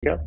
Ja.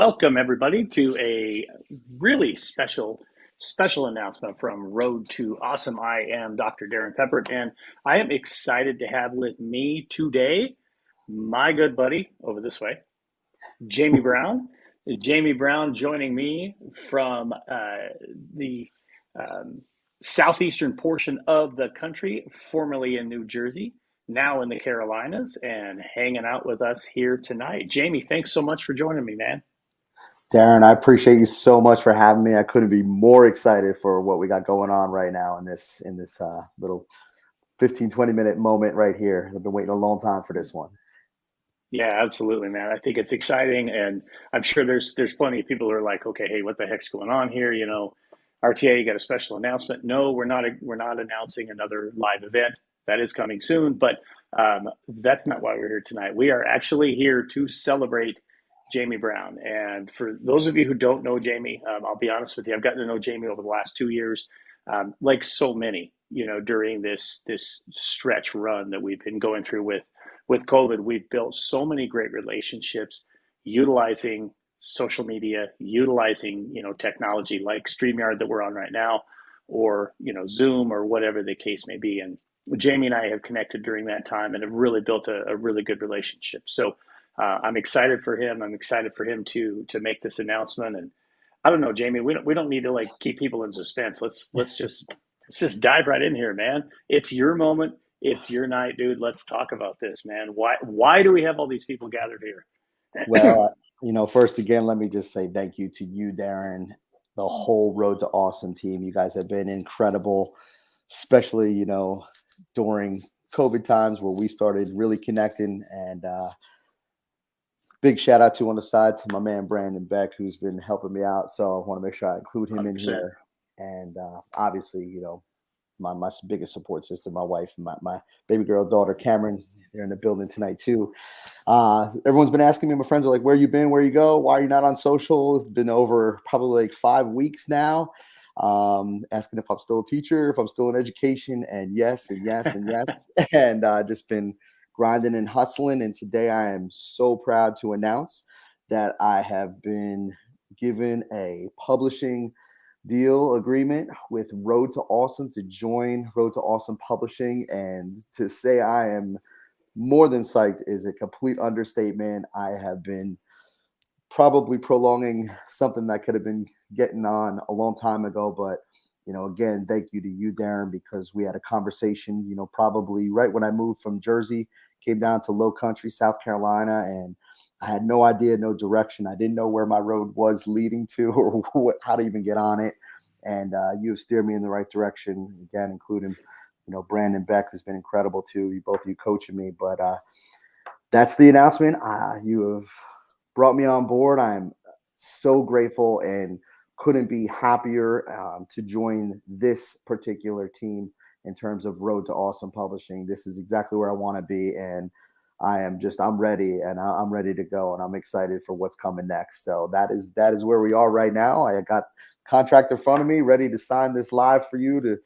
Welcome everybody to a really special announcement from Road to Awesome. I am Dr. Darren Peppert, and I am excited to have with me today my good buddy over this way, Jamie Brown. Jamie Brown joining me from the um, southeastern portion of the country, formerly in New Jersey, now in the Carolinas, and hanging out with us here tonight. Jamie, thanks so much for joining me, man. Darren, I appreciate you so much for having me. I couldn't be more excited for what we got going on right now in this little 15-20 minute moment right here. I've been waiting a long time for this one. Yeah, absolutely, man. I think it's exciting, and I'm sure there's plenty of people who are like, okay, hey, what the heck's going on here? RTA, you got a special announcement? No, we're not announcing another live event. That is coming soon, but that's not why we're here tonight. We are actually here to celebrate Jamie Brown. And for those of you who don't know Jamie, I'll be honest with you, I've gotten to know Jamie over the last 2 years, like so many, during this stretch run that we've been going through with COVID. We've built so many great relationships utilizing social media, utilizing, technology like StreamYard that we're on right now, or, Zoom or whatever the case may be. And Jamie and I have connected during that time and have really built a really good relationship. So I'm excited for him. I'm excited for him to make this announcement. And I don't know, Jamie, we don't need to like keep people in suspense. Let's just dive right in here, man. It's your moment. It's your night, dude. Let's talk about this, man. Why do we have all these people gathered here? Well, first again, let me just say thank you to you, Darren, the whole Road to Awesome team. You guys have been incredible, especially, during COVID times where we started really connecting. And big shout out to on the side to my man Brandon Beck, who's been helping me out. So I want to make sure I include him in 100%. here. And obviously, my biggest support system, my wife, and my baby girl daughter Cameron, they're in the building tonight too. Everyone's been asking me, my friends are like, where you been, where you go, why are you not on social? It's been over probably like 5 weeks now. Asking if I'm still a teacher, if I'm still in education, and yes, and yes, and yes. And just been grinding and hustling. And today I am so proud to announce that I have been given a publishing deal agreement with Road to Awesome to join Road to Awesome Publishing. And to say I am more than psyched is a complete understatement. I have been probably prolonging something that could have been getting on a long time ago. But, again, thank you to you, Darren, because we had a conversation, probably right when I moved from Jersey, came down to Low Country, South Carolina, and I had no idea, no direction. I didn't know where my road was leading to or how to even get on it. And you have steered me in the right direction, again, including, Brandon Beck, who's been incredible too. You both of you coaching me. But that's the announcement. You have brought me on board. I'm so grateful and couldn't be happier to join this particular team in terms of Road to Awesome Publishing. This is exactly where I want to be. And I'm ready, and I'm ready to go, and I'm excited for what's coming next. So that is where we are right now. I got contract in front of me, ready to sign this live for you to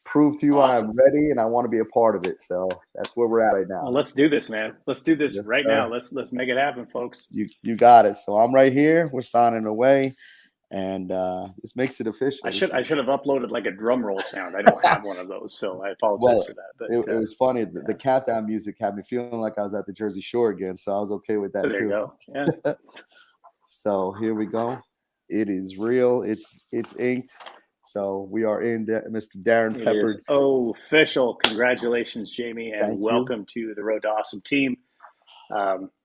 prove to you Awesome. I'm ready and I want to be a part of it. So that's where we're at right now. Well, let's do this, man. Let's do this Yes, right now. sir. Let's make it happen, folks. You got it. So I'm right here. We're signing away, and this makes it I official. should I should have uploaded like a drum roll sound. I don't have one of those, so I apologize Well, for that. it But was funny. The, yeah, the countdown music had me feeling like I was at the Jersey Shore again, so I was okay with that there you too. go. Yeah. So here we go. It is real. It's inked. So we are in Mr. Darren It is Peppard. official. Congratulations, Jamie, and Thank you. welcome to the Road to Awesome team.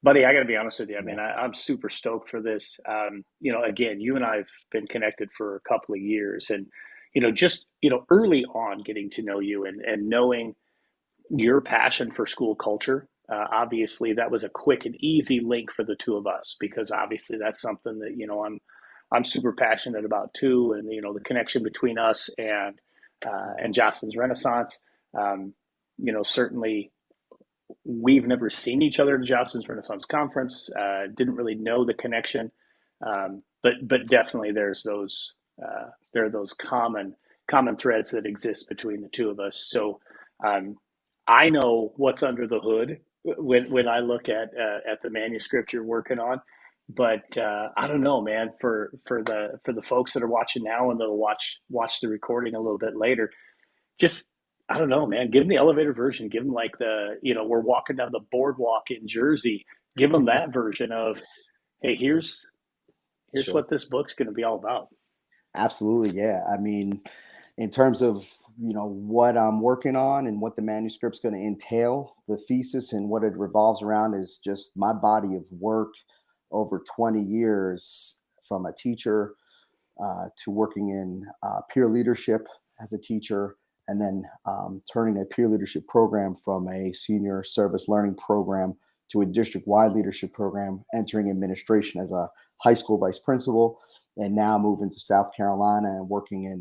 Buddy, I got to be honest with you. I Yeah. mean, I'm super stoked for this. Again, you and I have been connected for a couple of years, and just early on getting to know you and knowing your passion for school culture. Obviously, that was a quick and easy link for the two of us because obviously that's something that I'm super passionate about too, and the connection between us and Jocelyn's Renaissance. Certainly we've never seen each other at Jocelyn's Renaissance Conference. Didn't really know the connection, but definitely there are those common threads that exist between the two of us. So um, I know what's under the hood when I look at the manuscript you're working on. But I don't know, man. For the folks that are watching now and that'll watch the recording a little bit later, just I don't know, man. Give them the elevator version. Give them like we're walking down the boardwalk in Jersey. Give them that version of, hey, here's Sure. what this book's going to be all about. Absolutely. Yeah. I mean, in terms of, what I'm working on and what the manuscript's going to entail, the thesis and what it revolves around is just my body of work over 20 years from a teacher to working in peer leadership as a teacher, and then turning a peer leadership program from a senior service learning program to a district wide leadership program, entering administration as a high school vice principal, and now moving to South Carolina and working in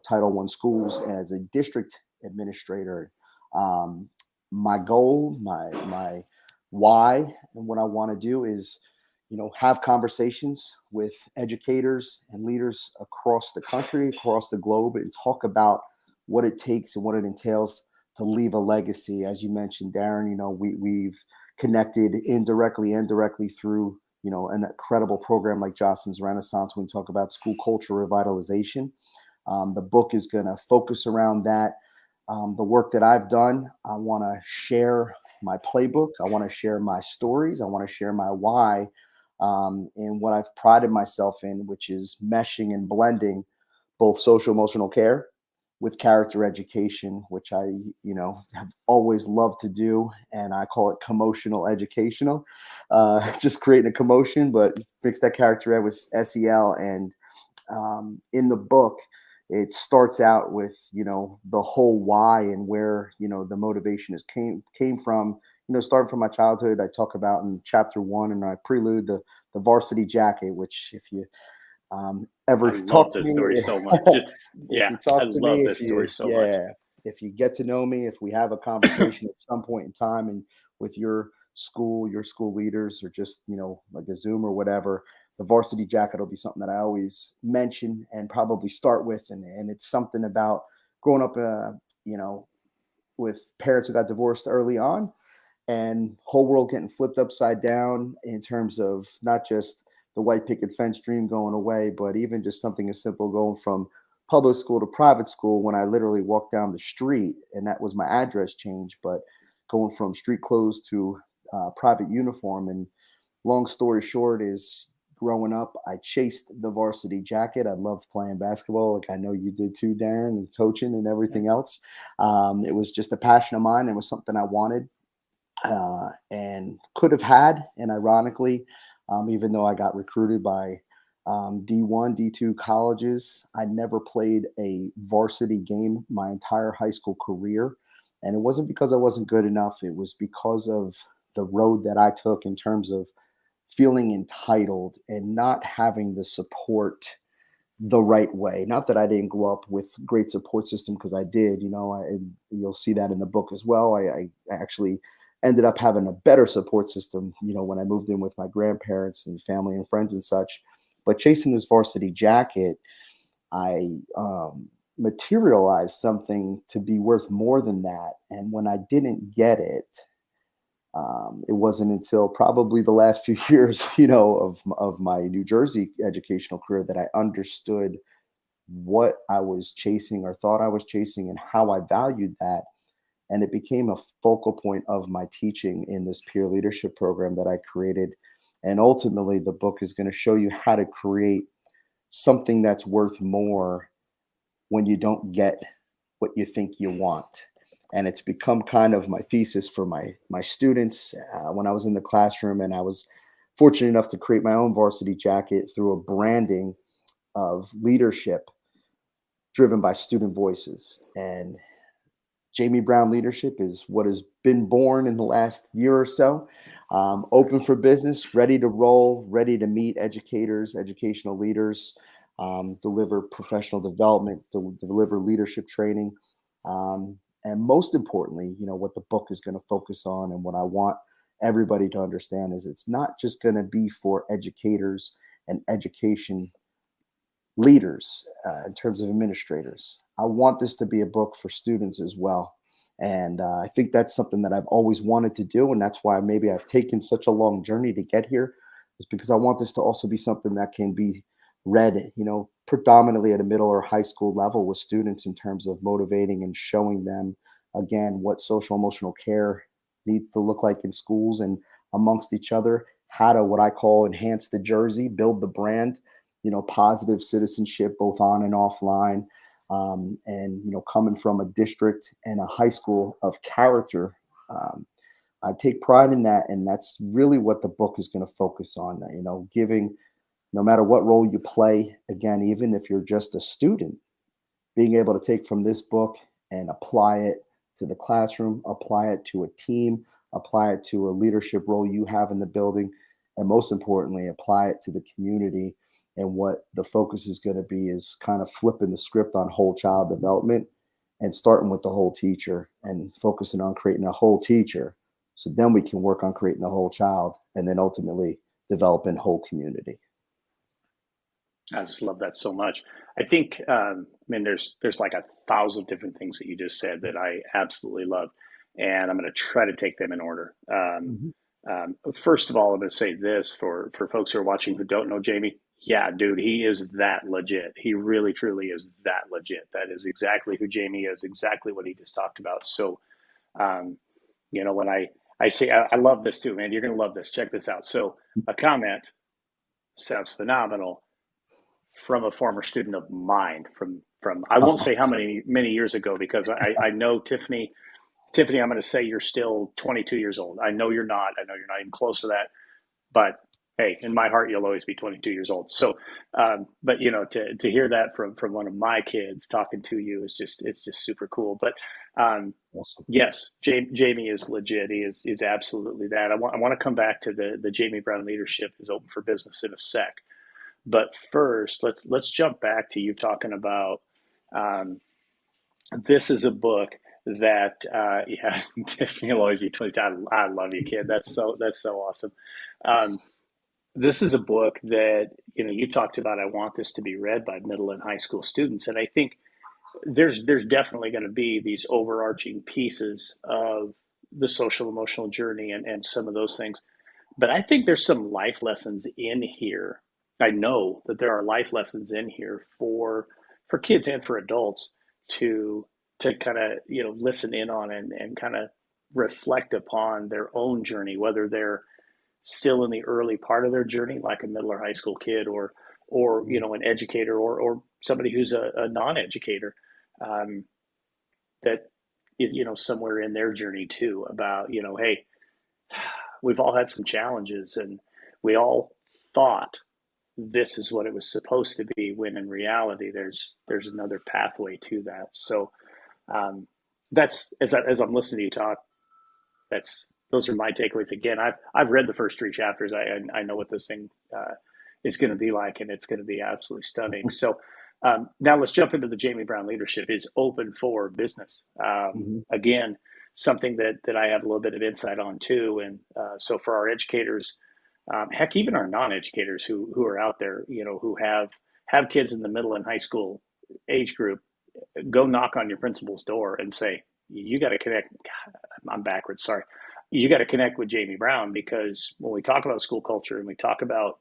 Title I schools as a district administrator. Um, my goal, my why, and what I want to do is have conversations with educators and leaders across the country, across the globe, and talk about what it takes and what it entails to leave a legacy. As you mentioned, Darren, we've connected indirectly and directly through an incredible program like Jostens Renaissance when we talk about school culture revitalization. The book is going to focus around that. The work that I've done, I want to share my playbook. I want to share my stories. I want to share my why, and what I've prided myself in, which is meshing and blending both social emotional care with character education, which I, have always loved to do. And I call it commotional educational, just creating a commotion, but fix that character ed with SEL. And in the book, it starts out with the whole why and where the motivation is came from. Starting from my childhood, I talk about in chapter 1, and I prelude the varsity jacket, which if you ever I love talk to this me, story so much. Just if yeah, you I talk to love me, this story so much. if you get to know me, if we have a conversation at some point in time, and with your school leaders, or just like a Zoom or whatever, the varsity jacket will be something that I always mention and probably start with, and it's something about growing up, you know, with parents who got divorced early on, and whole world getting flipped upside down in terms of not just the white picket fence dream going away, but even just something as simple going from public school to private school, when I literally walked down the street and that was my address change, but going from street clothes to private uniform. And long story short is, growing up, I chased the varsity jacket. I loved playing basketball, like I know you did too, Darren, and coaching and everything else. It was just a passion of mine. It was something I wanted, and could have had. And ironically, even though I got recruited by D1, D2 colleges, I never played a varsity game my entire high school career. And it wasn't because I wasn't good enough, it was because of the road that I took in terms of feeling entitled and not having the support the right way. Not that I didn't grow up with great support system, because I did. And you'll see that in the book as well. I actually ended up having a better support system. When I moved in with my grandparents and family and friends and such. But chasing this varsity jacket, I materialized something to be worth more than that. And when I didn't get it, it wasn't until probably the last few years, of my New Jersey educational career, that I understood what I was chasing or thought I was chasing and how I valued that. And it became a focal point of my teaching in this peer leadership program that I created. And ultimately, the book is going to show you how to create something that's worth more when you don't get what you think you want. And it's become kind of my thesis for my students when I was in the classroom. And I was fortunate enough to create my own varsity jacket through a branding of leadership driven by student voices. And Jamie Brown Leadership is what has been born in the last year or so. Open for business, ready to roll, ready to meet educators, educational leaders, deliver professional development, deliver leadership training. And most importantly, what the book is going to focus on, and what I want everybody to understand, is it's not just going to be for educators and education leaders, in terms of administrators. I want this to be a book for students as well. And I think that's something that I've always wanted to do. And that's why maybe I've taken such a long journey to get here. is because I want this to also be something that can be read, predominantly at a middle or high school level with students in terms of motivating and showing them again what social emotional care needs to look like in schools and amongst each other, how to what I call enhance the jersey, build the brand, positive citizenship both on and offline. And coming from a district and a high school of character, I take pride in that, and that's really what the book is going to focus on. Giving, no matter what role you play, again, even if you're just a student, being able to take from this book and apply it to the classroom, apply it to a team, apply it to a leadership role you have in the building, and most importantly, apply it to the community. And what the focus is going to be is kind of flipping the script on whole child development and starting with the whole teacher and focusing on creating a whole teacher. So then we can work on creating a whole child and then ultimately developing whole community. I just love that so much. I think, there's like 1,000 different things that you just said that I absolutely love, and I'm going to try to take them in order. Mhm. First of all, I'm going to say this for folks who are watching who don't know Jamie. Yeah, dude, he is that legit. He really, truly is that legit. That is exactly who Jamie is, exactly what he just talked about. So, um, when I say, I love this too, man, you're going to love this. Check this out. So, a comment sounds phenomenal from a former student of mine from I won't say how many years ago, because I know Tiffany, I'm going to say you're still 22 years old. I know you're not. I know you're not even close to that. But hey, in my heart, you'll always be 22 years old. So, but to hear that from one of my kids talking to you is it's just super cool. But Awesome. yes, Jamie is legit. He is absolutely that. I want to come back to the Jamie Brown Leadership is Open for Business in a sec. But first, let's jump back to you talking about um, this is a book that yeah, Tiffany will always be 20. I love you, kid. That's so awesome. Um, this is a book that you talked about. I want this to be read by middle and high school students, and I think there's definitely going to be these overarching pieces of the social emotional journey and some of those things. But I think there's some life lessons in here. I know that there are life lessons in here for kids and for adults to kind of listen in on and kind of reflect upon their own journey, whether they're still in the early part of their journey, like a middle or high school kid, or an educator, or somebody who's a non-educator, um, that is somewhere in their journey too, about hey, we've all had some challenges, and we all thought this is what it was supposed to be, when in reality there's another pathway to that. So that's as I'm listening to you talk, those are my takeaways. Again, I've read the first 3 chapters. I know what this thing is going to be like, and it's going to be absolutely stunning. So now let's jump into the Jamie Brown Leadership is Open for Business. Mhm. Again, something that I have a little bit of insight on too. And so for our educators, heck, even our non-educators who are out there, who have kids in the middle and high school age group, go knock on your principal's door and say, you got to connect. I'm backwards. Sorry. You got to connect with Jamie Brown, because when we talk about school culture and we talk about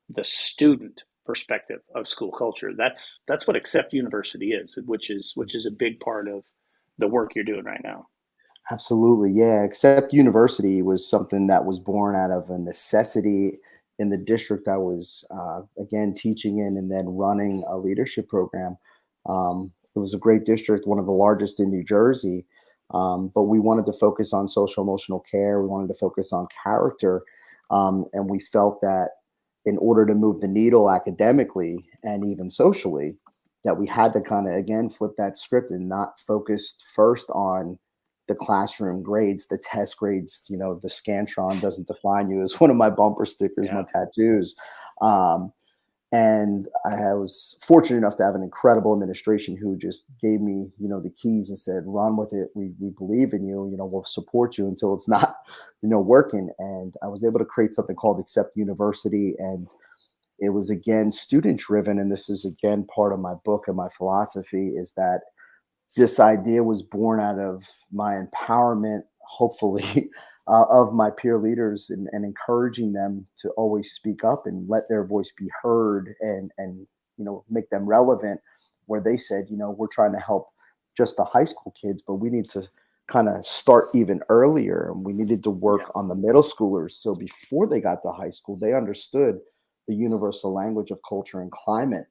the student perspective of school culture, that's what Accept University is, which is a big part of the work you're doing right now. Absolutely. Yeah. Except University was something that was born out of a necessity in the district I was, again, teaching in and then running a leadership program. It was a great district, one of the largest in New Jersey. But we wanted to focus on social emotional care. We wanted to focus on character. And we felt that in order to move the needle academically and even socially, that we had to kind of, again, flip that script and not focus first on the classroom grades, the test grades. The Scantron doesn't define you, is one of my bumper stickers, my Yeah. tattoos. Um, and I was fortunate enough to have an incredible administration who just gave me, the keys and said, run with it. We believe in you, we'll support you until it's not, working. And I was able to create something called Accept University. And it was, again, student driven. And this is, again, part of my book and my philosophy is that this idea was born out of my empowerment, hopefully, of my peer leaders, and encouraging them to always speak up and let their voice be heard, and make them relevant, where they said, we're trying to help just the high school kids, but we need to kind of start even earlier, and we needed to Yeah. work on the middle schoolers, so before they got to high school they understood the universal language of culture and climate.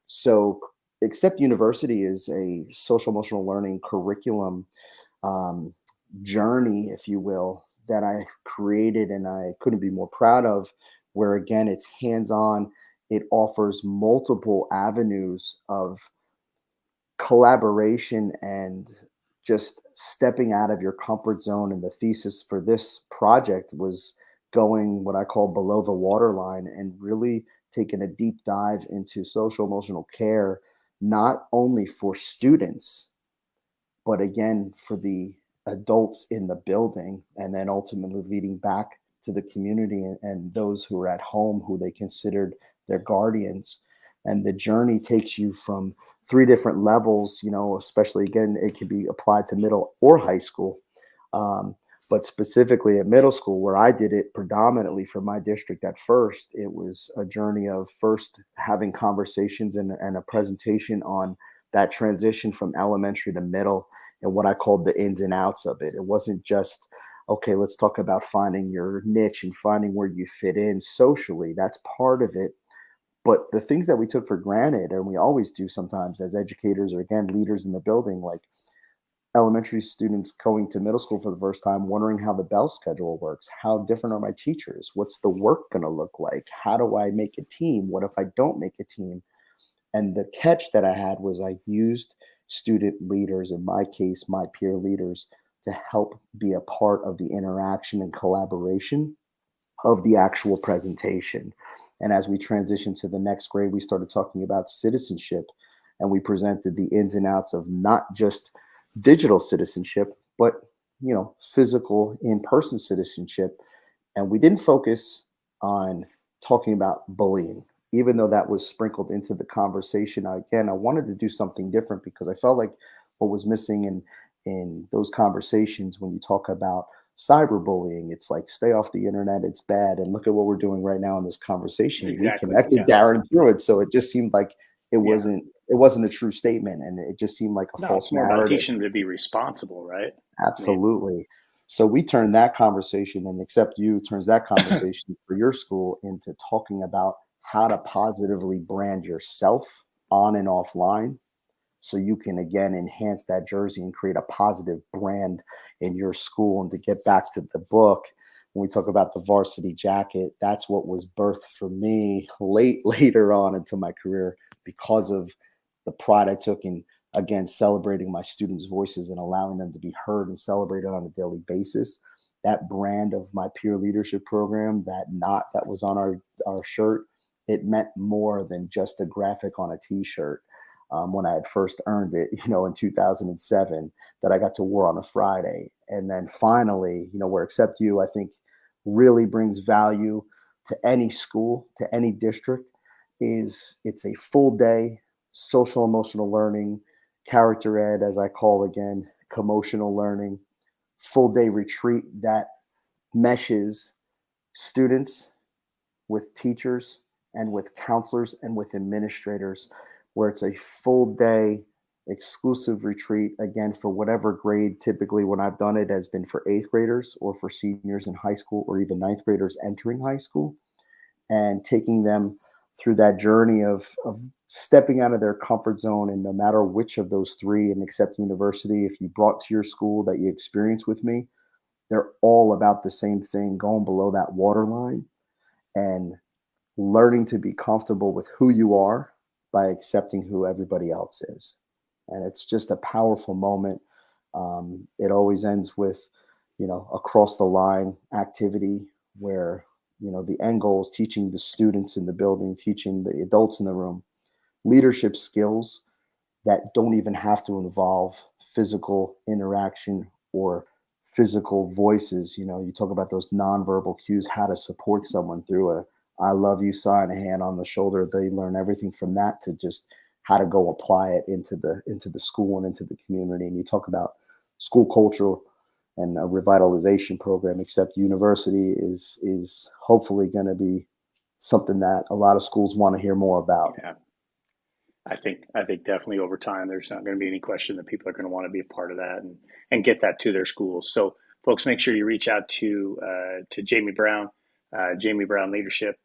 So Accept University is a social emotional learning curriculum, um, journey, if you will, that I created and I couldn't be more proud of. Where again, it's hands on, it offers multiple avenues of collaboration and just stepping out of your comfort zone. And the thesis for this project was going what I call below the waterline and really taking a deep dive into social emotional care, not only for students, but again for the adults in the building, and then ultimately leading back to the community, and those who are at home who they considered their guardians. And the journey takes you from three different levels, especially again it can be applied to middle or high school, um, but specifically at middle school, where I did it predominantly for my district. At first it was a journey of first having conversations and a presentation on that transition from elementary to middle, and what I called the ins and outs of it. It wasn't just, okay, let's talk about finding your niche and finding where you fit in socially. That's part of it. But the things that we took for granted, and we always do sometimes as educators or again leaders in the building, like elementary students going to middle school for the first time, wondering how the bell schedule works. How different are my teachers? What's the work going to look like? How do I make a team? What if I don't make a team? And the catch that I had was I used student leaders, in my case, my peer leaders, to help be a part of the interaction and collaboration of the actual presentation. And as we transitioned to the next grade, we started talking about citizenship, and we presented the ins and outs of not just digital citizenship, but physical in-person citizenship. And we didn't focus on talking about bullying, even though that was sprinkled into the conversation. Again, I wanted to do something different because I felt like what was missing in those conversations, when you talk about cyberbullying, it's like, stay off the internet, it's bad. And look at what we're doing right now in this conversation. We Exactly. connected Yeah. Darren through it. So it just seemed like it Yeah. wasn't a true statement, and it just seemed like a No, it's false more about narrative. teaching them to be responsible, right? I mean, Absolutely. So we turn that conversation, and Accept You turns that conversation for your school into talking about how to positively brand yourself on and offline, so you can again enhance that jersey and create a positive brand in your school. And to get back to the book, when we talk about the varsity jacket, that's what was birthed for me later on into my career, because of the pride I took in, again, celebrating my students' voices and allowing them to be heard and celebrated on a daily basis. That brand of my peer leadership program, that knot that was on our shirt, it meant more than just a graphic on a t-shirt. When I had first earned it, in 2007, that I got to wear on a Friday. And then finally, where Accept You, I think, really brings value to any school, to any district, is it's a full day social emotional learning, character ed, as I call again, commotional learning, full day retreat that meshes students with teachers and with counselors and with administrators, where it's a full day exclusive retreat, again, for whatever grade. Typically when I've done it has been for eighth graders or for seniors in high school, or even ninth graders entering high school, and taking them through that journey of stepping out of their comfort zone. And no matter which of those three, and Accept University, if you brought to your school that you experienced with me, they're all about the same thing: going below that waterline and learning to be comfortable with who you are by accepting who everybody else is. And it's just a powerful moment. It always ends with, across the line activity, where, the end goal is teaching the students in the building, teaching the adults in the room leadership skills that don't even have to involve physical interaction or physical voices. You talk about those nonverbal cues, how to support someone through a I love you sign, a hand on the shoulder. They learn everything from that to just how to go apply it into the school and into the community. And you talk about school culture and a revitalization program. Accept University is hopefully going to be something that a lot of schools want to hear more about. Yeah. I think definitely over time there's not going to be any question that people are going to want to be a part of that and get that to their schools. So folks, make sure you reach out to Jamie Brown, Jamie Brown Leadership.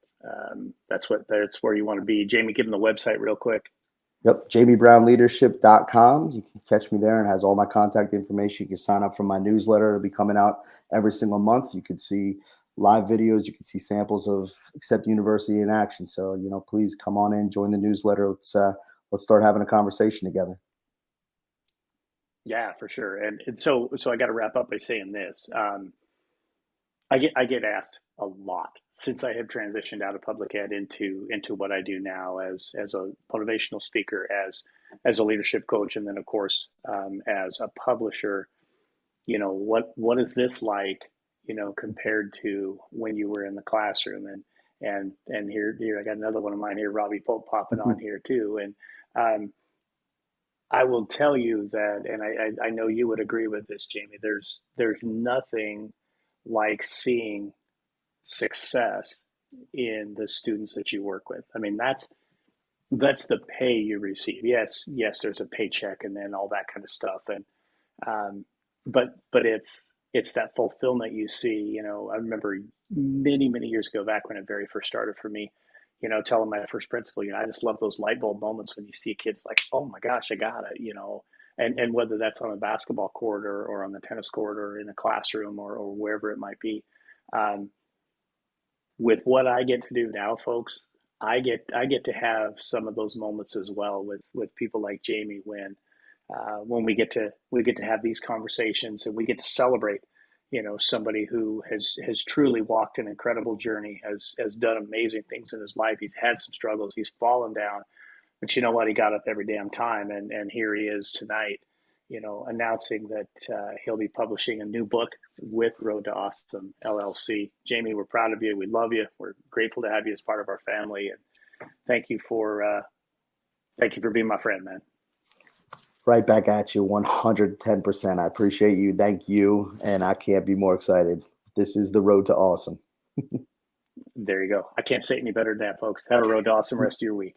That's where you want to be. Jamie, give them the website real quick. Yep, jamiebrownleadership.com. You can catch me there, and has all my contact information. You can sign up for my newsletter. It'll be coming out every single month. You can see live videos. You can see samples of Accept University in action. So, please come on in, join the newsletter. Let's start having a conversation together. Yeah, for sure. And so I got to wrap up by saying this. I get asked a lot since I have transitioned out of public ed into what I do now as a motivational speaker, as a leadership coach, and then of course as a publisher. What is this like? Compared to when you were in the classroom, and here I got another one of mine here, Robbie Pope, popping on here too, and I will tell you that, and I know you would agree with this, Jamie. There's nothing like seeing success in the students that you work with. I mean, that's the pay you receive. Yes, there's a paycheck and then all that kind of stuff, and but it's that fulfillment you see. I remember many years ago, back when it very first started for me, telling my first principal, I just love those light bulb moments when you see kids like, oh my gosh, I got it, and whether that's on a basketball court or on the tennis court or in a classroom or wherever it might be. With what I get to do now, folks, I get to have some of those moments as well with people like Jamie when we get to have these conversations and we get to celebrate, somebody who has truly walked an incredible journey, has done amazing things in his life. He's had some struggles, he's fallen down, but you know what? He got up every damn time, and here he is tonight, announcing that he'll be publishing a new book with Road to Awesome LLC. Jamie, we're proud of you. We love you. We're grateful to have you as part of our family, and thank you for being my friend, man. Right back at you, 110%. I appreciate you. Thank you. And I can't be more excited. This is the Road to Awesome. There you go. I can't say it any better than that, folks. Have a Road to Awesome rest of your week.